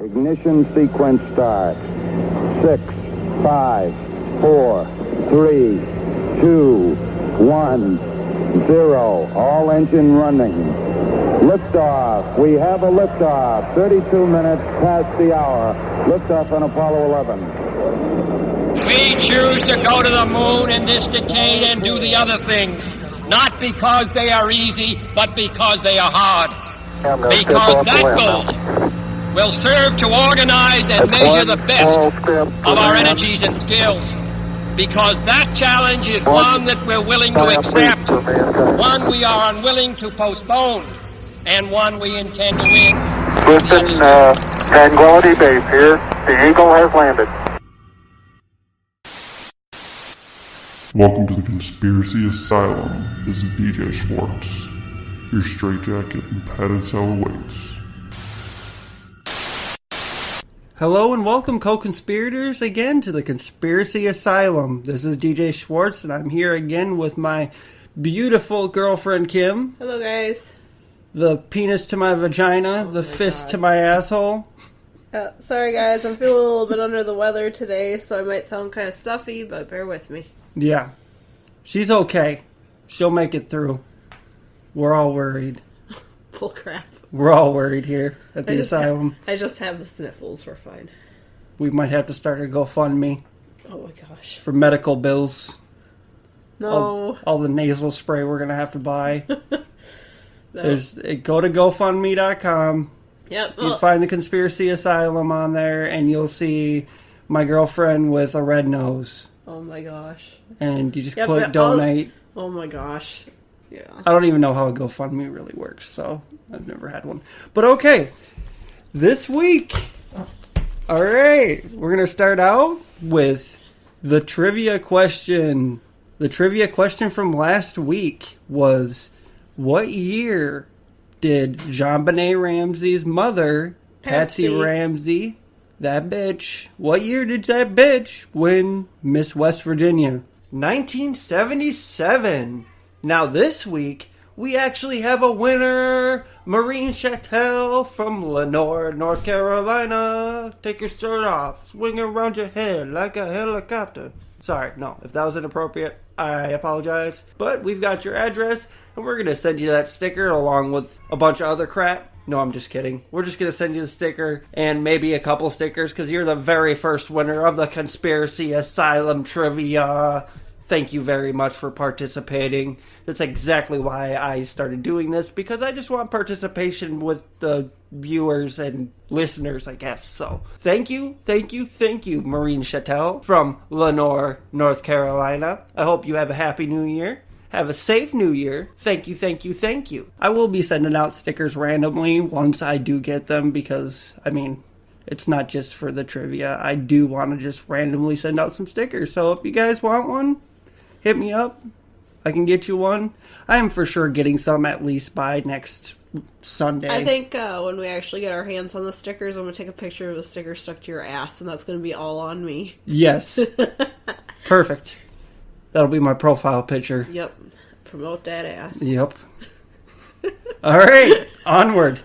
Ignition sequence start. 6, 5, 4, 3, 2, 1, 0. All engine running. Liftoff. We have a liftoff. 32 minutes past the hour. Liftoff on Apollo 11. We choose to go to the moon in this decade and do the other things. Not because they are easy, but because they are hard. Because that goal will serve to organize and measure the best of our energies and skills. Because that challenge is one that we're willing to accept, one we are unwilling to postpone, and one we intend to win. Houston, Tranquility Base here. The Eagle has landed. Welcome to the Conspiracy Asylum. This is DJ Schwartz. Your straitjacket and padded cell awaits. Hello and welcome, co-conspirators, again to the Conspiracy Asylum. This is DJ Schwartz, and I'm here again with my beautiful girlfriend, Kim. Hello, guys. The penis to my vagina, the fist to my asshole. Sorry, guys. I'm feeling a little bit under the weather today, so I might sound kind of stuffy, but bear with me. Yeah. She's okay. She'll make it through. We're all worried. Bull crap. We're all worried here at the asylum. I just have the sniffles. We're fine. We might have to start a GoFundMe. Oh my gosh. For medical bills. No. All the nasal spray we're going to have to buy. No. Go to GoFundMe.com. Yep. You'll find the Conspiracy Asylum on there, and you'll see my girlfriend with a red nose. Oh my gosh. And you just click donate. Oh my gosh. Yeah. I don't even know how a GoFundMe really works, so I've never had one. But okay, this week, alright, we're going to start out with the trivia question. The trivia question from last week was, what year did JonBenet Ramsey's mother, Patsy Ramsey, that bitch, what year did that bitch win Miss West Virginia? 1977. Now this week, we actually have a winner, Maureen Chattel from Lenore, North Carolina. Take your shirt off, swing around your head like a helicopter. Sorry, no, if that was inappropriate, I apologize. But we've got your address, and we're going to send you that sticker along with a bunch of other crap. No, I'm just kidding. We're just going to send you the sticker and maybe a couple stickers because you're the very first winner of the Conspiracy Asylum Trivia. Thank you very much for participating. That's exactly why I started doing this, because I just want participation with the viewers and listeners, I guess. So, thank you, Maureen Chattel from Lenore, North Carolina. I hope you have a happy new year. Have a safe new year. Thank you. I will be sending out stickers randomly once I do get them, because, I mean, it's not just for the trivia. I do want to just randomly send out some stickers. So if you guys want one, hit me up. I can get you one. I am for sure getting some at least by next Sunday. I think when we actually get our hands on the stickers, I'm going to take a picture of the sticker stuck to your ass, and that's going to be all on me. Yes. Perfect. That'll be my profile picture. Yep. Promote that ass. Yep. All right. Onward.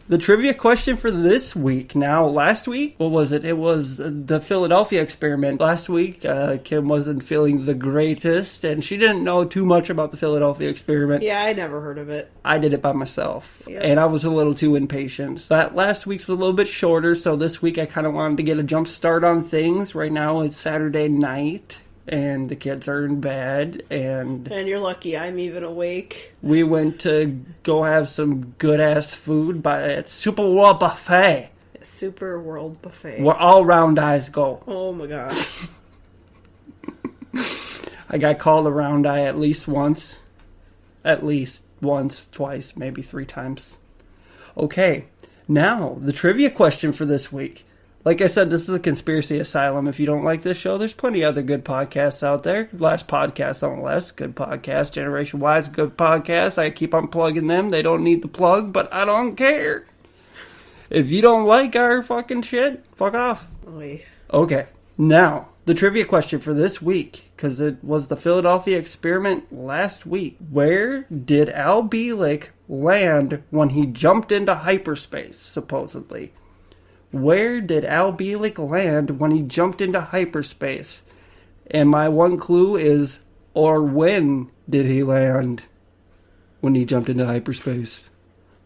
The trivia question for this week. Now, last week, what was it? It was the Philadelphia experiment. Last week, Kim wasn't feeling the greatest, and she didn't know too much about the Philadelphia experiment. Yeah, I never heard of it. I did it by myself, yep. And I was a little too impatient. That last week's was a little bit shorter, so this week I kind of wanted to get a jump start on things. Right now, it's Saturday night, and the kids are in bed, and you're lucky I'm even awake. We went to go have some good-ass food at Super World Buffet. Super World Buffet. Where all round eyes go. Oh my gosh. I got called a round eye at least once. Twice, maybe 3 times. Okay, now, the trivia question for this week. Like I said, this is a Conspiracy Asylum. If you don't like this show, there's plenty of other good podcasts out there. Last Podcast on the Left's good podcast. Generation Y's good podcast. I keep on plugging them. They don't need the plug, but I don't care. If you don't like our fucking shit, fuck off. Oy. Okay, now, the trivia question for this week, because it was the Philadelphia experiment last week. Where did Al Bielek land when he jumped into hyperspace, supposedly? Where did Al Bielek land when he jumped into hyperspace? And my one clue is, or when did he land when he jumped into hyperspace?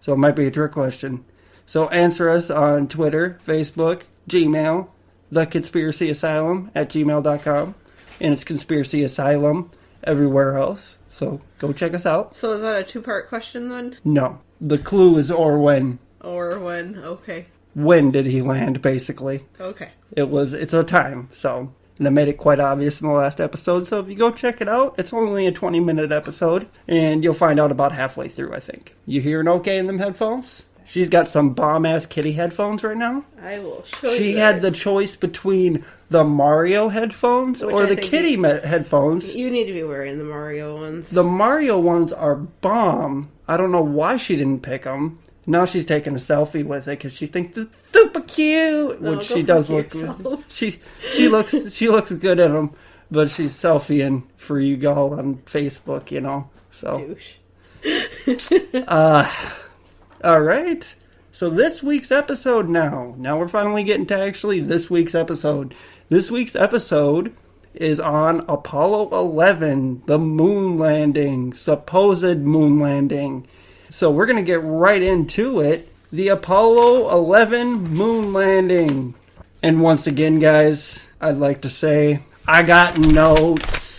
So it might be a trick question. So answer us on Twitter, Facebook, Gmail, theconspiracyasylum@gmail.com. And it's Conspiracy Asylum everywhere else. So go check us out. So is that a two-part question then? No. The clue is or when. Or when, okay. When did he land, basically. Okay. It's a time, so... And I made it quite obvious in the last episode, so if you go check it out, it's only a 20-minute episode, and you'll find out about halfway through, I think. You hearing okay in them headphones? She's got some bomb-ass kitty headphones right now. I will show you. She had the choice between the Mario headphones or the kitty headphones. You need to be wearing the Mario ones. The Mario ones are bomb. I don't know why she didn't pick them. Now she's taking a selfie with it because she thinks it's super cute. No, which she does look good. She looks good in them, but she's selfieing for you all on Facebook, you know. So. Douche. All right. So this week's episode now. Now we're finally getting to actually this week's episode. This week's episode is on Apollo 11, the moon landing, supposed moon landing. So we're going to get right into it. The Apollo 11 moon landing. And once again, guys, I'd like to say, I got notes.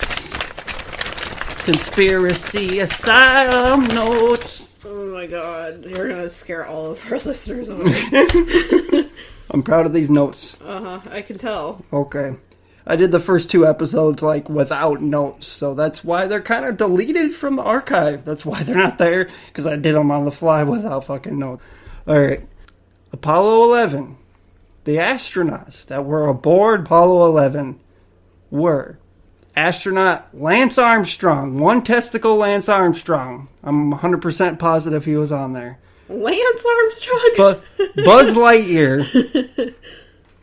Conspiracy Asylum notes. Oh my god, you're going to scare all of our listeners away. I'm proud of these notes. I can tell. Okay. I did the first 2 episodes, without notes, so that's why they're kind of deleted from the archive. That's why they're not there, because I did them on the fly without fucking notes. Alright. Apollo 11. The astronauts that were aboard Apollo 11 were astronaut Lance Armstrong. One testicle Lance Armstrong. I'm 100% positive he was on there. Lance Armstrong? Buzz Lightyear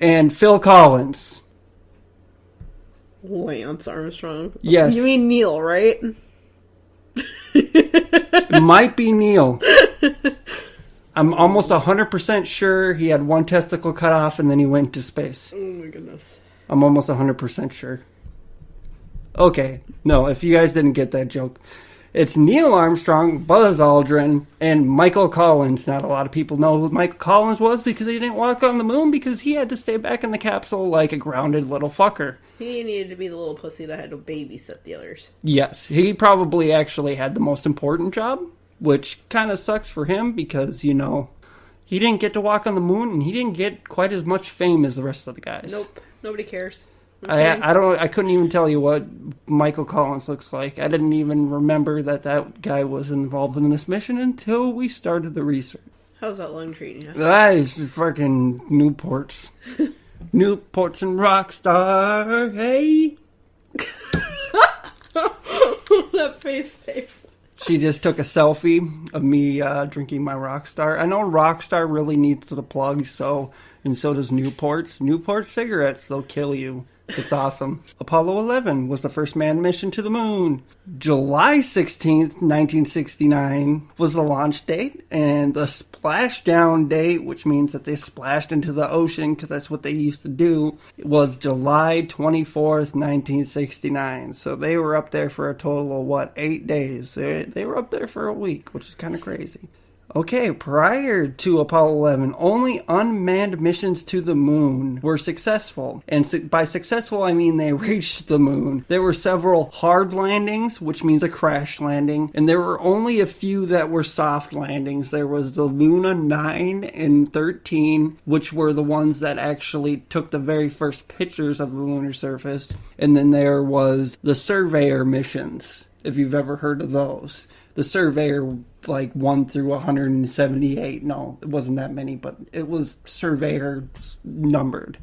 and Phil Collins. Lance Armstrong. Yes. You mean Neil, right? It might be Neil. I'm almost 100% sure he had one testicle cut off and then he went to space. Oh my goodness. I'm almost 100% sure. Okay. No, if you guys didn't get that joke. It's Neil Armstrong, Buzz Aldrin, and Michael Collins. Not a lot of people know who Michael Collins was because he didn't walk on the moon because he had to stay back in the capsule like a grounded little fucker. He needed to be the little pussy that had to babysit the others. Yes, he probably actually had the most important job, which kind of sucks for him because, he didn't get to walk on the moon and he didn't get quite as much fame as the rest of the guys. Nope, nobody cares. Okay. I couldn't even tell you what Michael Collins looks like. I didn't even remember that guy was involved in this mission until we started the research. How's that lung treating you? It's fucking Newports. Newports and Rockstar, hey? That face, babe. She just took a selfie of me drinking my Rockstar. I know Rockstar really needs the plug, and so does Newports. Newport cigarettes, they'll kill you. It's awesome. Apollo 11 was the first manned mission to the moon. July 16th, 1969 was the launch date, and the splashdown date, which means that they splashed into the ocean because that's what they used to do, was July 24th, 1969. So they were up there for a total of, 8 days? They were up there for a week, which is kind of crazy. Okay, prior to Apollo 11, only unmanned missions to the moon were successful. And by successful, I mean they reached the moon. There were several hard landings, which means a crash landing, and there were only a few that were soft landings. There was the Luna 9 and 13, which were the ones that actually took the very first pictures of the lunar surface. And then there was the Surveyor missions, if you've ever heard of those. The Surveyor, 1 through 178. No, it wasn't that many, but it was Surveyor numbered.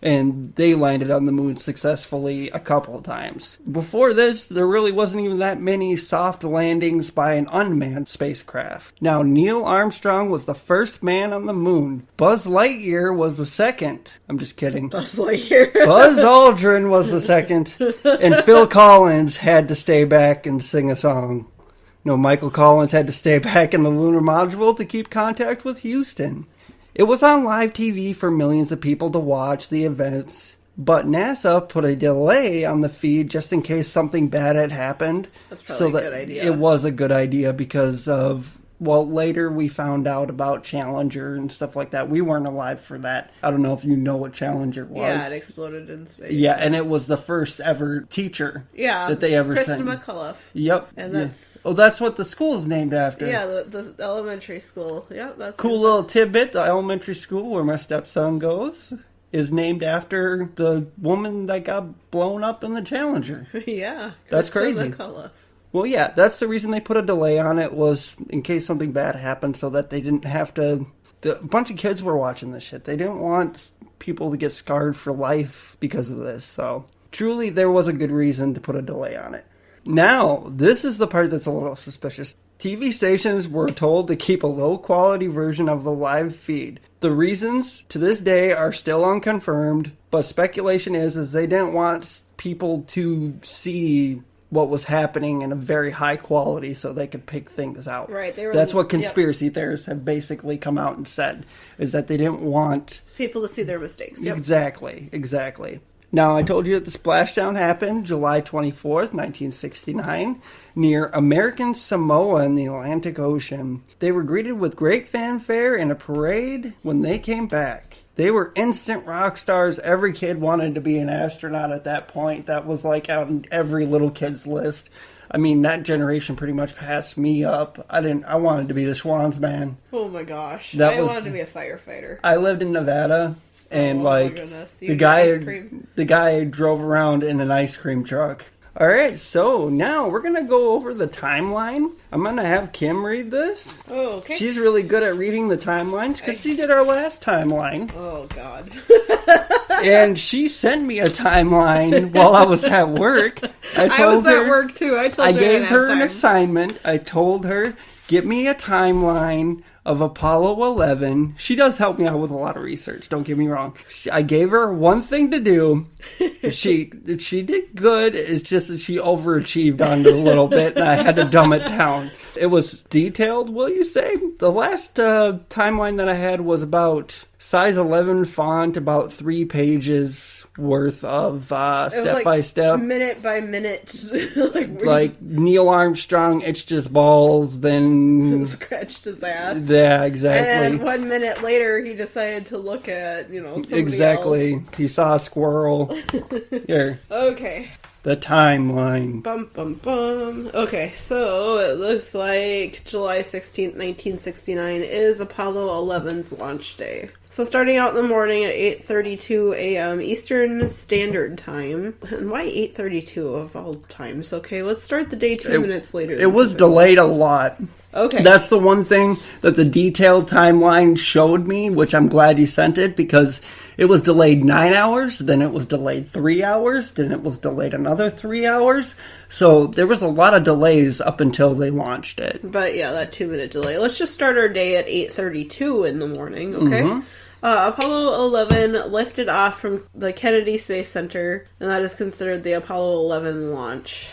And they landed on the moon successfully a couple of times. Before this, there really wasn't even that many soft landings by an unmanned spacecraft. Now, Neil Armstrong was the first man on the moon. Buzz Lightyear was the second. I'm just kidding. Buzz Lightyear. Buzz Aldrin was the second. And Phil Collins had to stay back and sing a song. No, Michael Collins had to stay back in the lunar module to keep contact with Houston. It was on live TV for millions of people to watch the events, but NASA put a delay on the feed just in case something bad had happened. That's probably a good idea. It was a good idea because of, well, later we found out about Challenger and stuff like that. We weren't alive for that. I don't know if you know what Challenger was. Yeah, it exploded in space. Yeah, and it was the first ever teacher that they ever sent. Krista McCullough. Yep. And that's... Oh, that's what the school is named after. Yeah, the elementary school. Yep, that's... Cool little tidbit, the elementary school where my stepson goes is named after the woman that got blown up in the Challenger. Yeah. That's Krista crazy. McCullough. Well, yeah, that's the reason they put a delay on it, was in case something bad happened so that they didn't have to... A bunch of kids were watching this shit. They didn't want people to get scarred for life because of this. So, truly, there was a good reason to put a delay on it. Now, this is the part that's a little suspicious. TV stations were told to keep a low-quality version of the live feed. The reasons, to this day, are still unconfirmed, but speculation is they didn't want people to see what was happening in a very high quality so they could pick things out. Right. That's what conspiracy theorists have basically come out and said, is that they didn't want people to see their mistakes. Yep. Exactly. Now, I told you that the splashdown happened July 24th, 1969, near American Samoa in the Atlantic Ocean. They were greeted with great fanfare and a parade when they came back. They were instant rock stars. Every kid wanted to be an astronaut at that point. That was like on every little kid's list. I mean, that generation pretty much passed me up. I wanted to be the Schwann's man. Oh my gosh. I wanted to be a firefighter. I lived in Nevada. And the guy drove around in an ice cream truck. All right, so now we're going to go over the timeline. I'm going to have Kim read this. Oh, okay. She's really good at reading the timelines because she did our last timeline. Oh, God. And she sent me a timeline while I was at work. I was at work, too. I gave her an assignment. I told her, get me a timeline of Apollo 11. She does help me out with a lot of research, don't get me wrong. I gave her one thing to do. She did good. It's just that she overachieved on it a little bit, and I had to dumb it down. It was detailed, will you say? The last timeline that I had was about size 11 font, about 3 pages worth of step-by-step. Minute by minute. like Neil Armstrong itched his balls, then... scratched his ass. Yeah, exactly. And 1 minute later, he decided to look at, somebody exactly. else. He saw a squirrel. Here. Okay. The timeline. Bum, bum, bum. Okay, so it looks like July 16th, 1969 is Apollo 11's launch day. So starting out in the morning at 8:32 a.m. Eastern Standard Time. And why 8:32 of all times? Okay, let's start the day 2 minutes later. It was delayed a lot. Okay. That's the one thing that the detailed timeline showed me, which I'm glad you sent it, because it was delayed 9 hours, then it was delayed 3 hours, then it was delayed another 3 hours. So there was a lot of delays up until they launched it. But yeah, that 2 minute delay. Let's just start our day at 8:32 in the morning, okay? Mm-hmm. Apollo 11 lifted off from the Kennedy Space Center, and that is considered the Apollo 11 launch.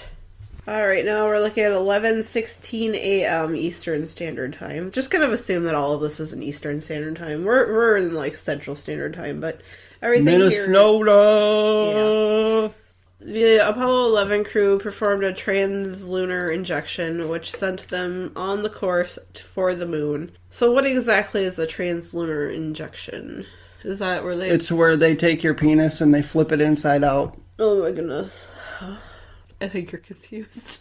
Alright, now we're looking at 11:16 a.m. Eastern Standard Time. Just kind of assume that all of this is in Eastern Standard Time. We're in, Central Standard Time, but everything Minnesota! Yeah. The Apollo 11 crew performed a translunar injection, which sent them on the course for the moon. So what exactly is a translunar injection? Is that where they... It's where they take your penis and they flip it inside out. Oh my goodness. I think you're confused.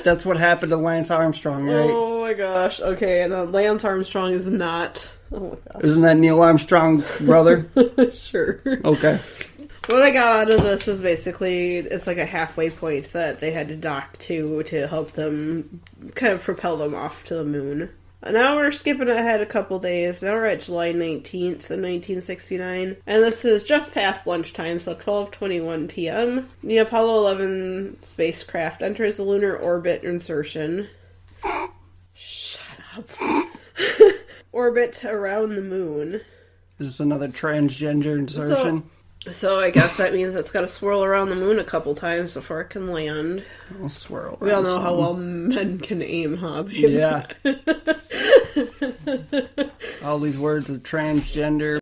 That's what happened to Lance Armstrong, right? Oh my gosh. Okay, and Lance Armstrong is not... Oh my gosh. Isn't that Neil Armstrong's brother? Sure. Okay. What I got out of this is basically, it's like a halfway point that they had to dock to help them kind of propel them off to the moon. Now we're skipping ahead a couple days. Now we're at July 19th of 1969. And this is just past lunchtime, so 12:21 p.m. The Apollo 11 spacecraft enters the lunar orbit insertion. Shut up. Orbit around the moon. This is another transgender insertion. So I guess that means it's got to swirl around the moon a couple times before it can land. I'll swirl. We all know how well men can aim, huh? Babe? Yeah. All these words of transgender,